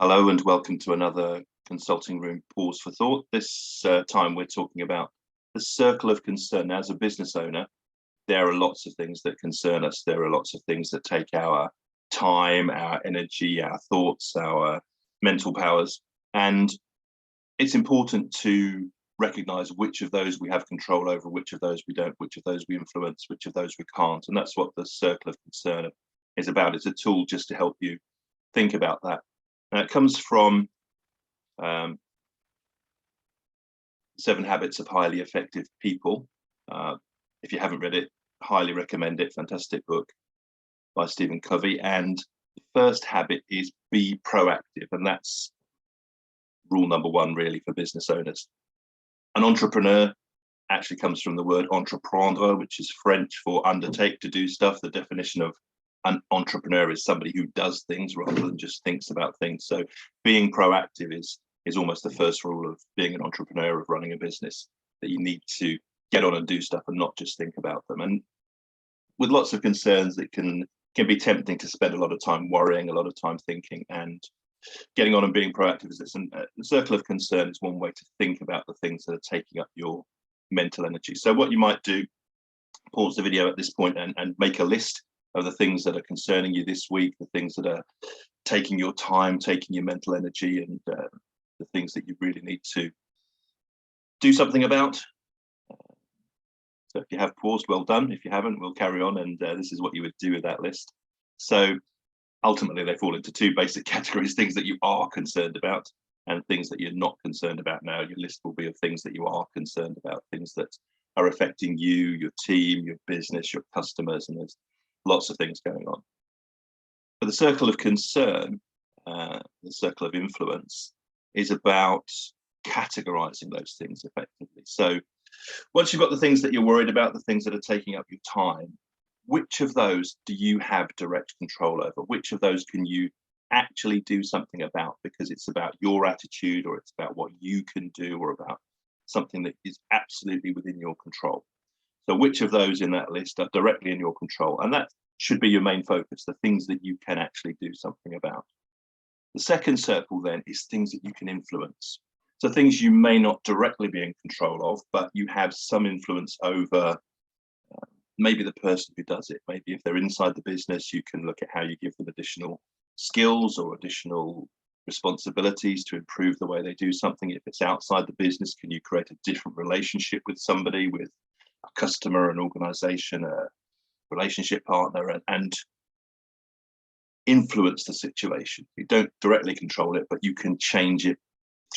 Hello and welcome to another Consulting Room Pause for Thought. This time we're talking about the circle of concern. Now, as a business owner, there are lots of things that concern us. There are lots of things that take our time, our energy, our thoughts, our mental powers. And it's important to recognize which of those we have control over, which of those we don't, which of those we influence, which of those we can't. And that's what the circle of concern is about. It's a tool just to help you think about that. Now, it comes from 7 Habits of Highly Effective People. If you haven't read it, highly recommend it. Fantastic book by Stephen Covey. And the first habit is be proactive. And that's rule number 1, really, for business owners. An entrepreneur actually comes from the word entreprendre, which is French for undertake, to do stuff. The definition of an entrepreneur is somebody who does things rather than just thinks about things. So being proactive is almost the first rule of being an entrepreneur, of running a business, that you need to get on and do stuff and not just think about them. And with lots of concerns, it can be tempting to spend a lot of time worrying, a lot of time thinking, and getting on and being proactive is this. And the circle of concern is one way to think about the things that are taking up your mental energy. So what you might do, pause the video at this point and make a list of the things that are concerning you this week, the things that are taking your time, taking your mental energy, and the things that you really need to do something about. So if you have paused, well done. If you haven't, we'll carry on, and this is what you would do with that list. So ultimately, they fall into 2 basic categories: things that you are concerned about and things that you're not concerned about. Now, your list will be of things that you are concerned about, things that are affecting you, your team, your business, your customers, and there's lots of things going on. But the circle of concern, the circle of influence, is about categorizing those things effectively. So once you've got the things that you're worried about, the things that are taking up your time, which of those do you have direct control over? Which of those can you actually do something about, because it's about your attitude, or it's about what you can do, or about something that is absolutely within your control? So which of those in that list are directly in your control? And that should be your main focus, the things that you can actually do something about. The second circle then is things that you can influence. So things you may not directly be in control of, but you have some influence over. Maybe the person who does it. Maybe if they're inside the business, you can look at how you give them additional skills or additional responsibilities to improve the way they do something. If it's outside the business, can you create a different relationship with somebody, with a customer, an organization, a relationship partner, and influence the situation? You don't directly control it, but you can change it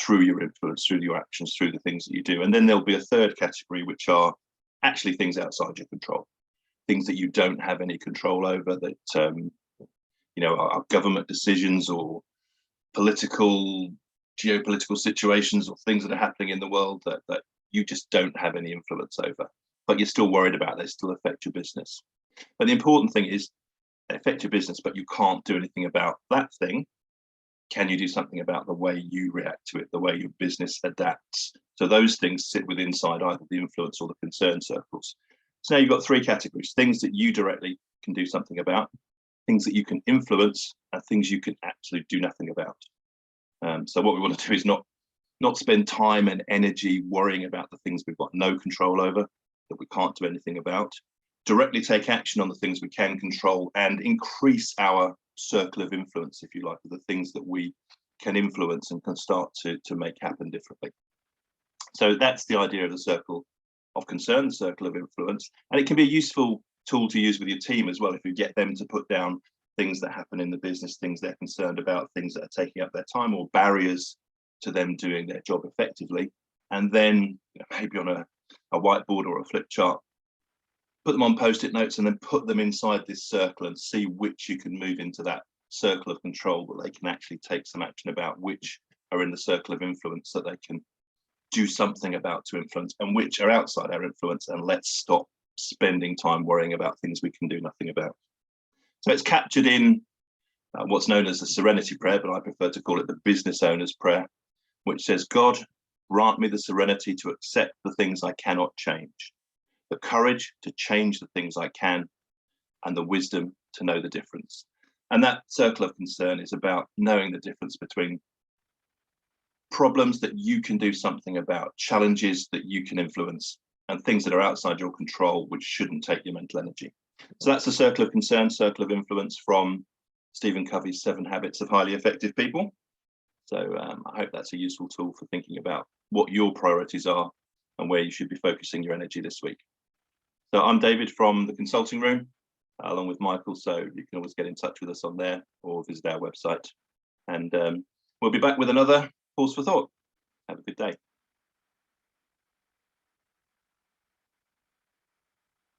through your influence, through your actions, through the things that you do. And then there'll be a third category, which are actually things outside your control, things that you don't have any control over, that are government decisions or geopolitical situations, or things that are happening in the world that you just don't have any influence over, but you're still worried about. They still affect your business. But the important thing is they affect your business, but you can't do anything about that thing. Can you do something about the way you react to it, the way your business adapts? So those things sit within inside either the influence or the concern circles. So now you've got 3 categories: things that you directly can do something about, things that you can influence, and things you can actually do nothing about. So what we want to do is not spend time and energy worrying about the things we've got no control over, that we can't do anything about. Directly take action on the things we can control, and increase our circle of influence, if you like, of the things that we can influence and can start to make happen differently. So that's the idea of the circle of concern, the circle of influence. And it can be a useful tool to use with your team as well, if you get them to put down things that happen in the business, things they're concerned about, things that are taking up their time, or barriers to them doing their job effectively. And then maybe on a whiteboard or a flip chart, put them on post-it notes, and then put them inside this circle and see which you can move into that circle of control that they can actually take some action about, which are in the circle of influence that they can do something about to influence, and which are outside our influence. And let's stop spending time worrying about things we can do nothing about. So it's captured in what's known as the Serenity Prayer, but I prefer to call it the Business Owner's Prayer, which says, God, grant me the serenity to accept the things I cannot change, the courage to change the things I can, and the wisdom to know the difference. And that circle of concern is about knowing the difference between problems that you can do something about, challenges that you can influence, and things that are outside your control, which shouldn't take your mental energy. So that's the circle of concern, circle of influence from Stephen Covey's 7 Habits of Highly Effective People. So I hope that's a useful tool for thinking about what your priorities are and where you should be focusing your energy this week. So I'm David from the consulting room, along with Michael. So you can always get in touch with us on there or visit our website. And we'll be back with another Pause for Thought. Have a good day.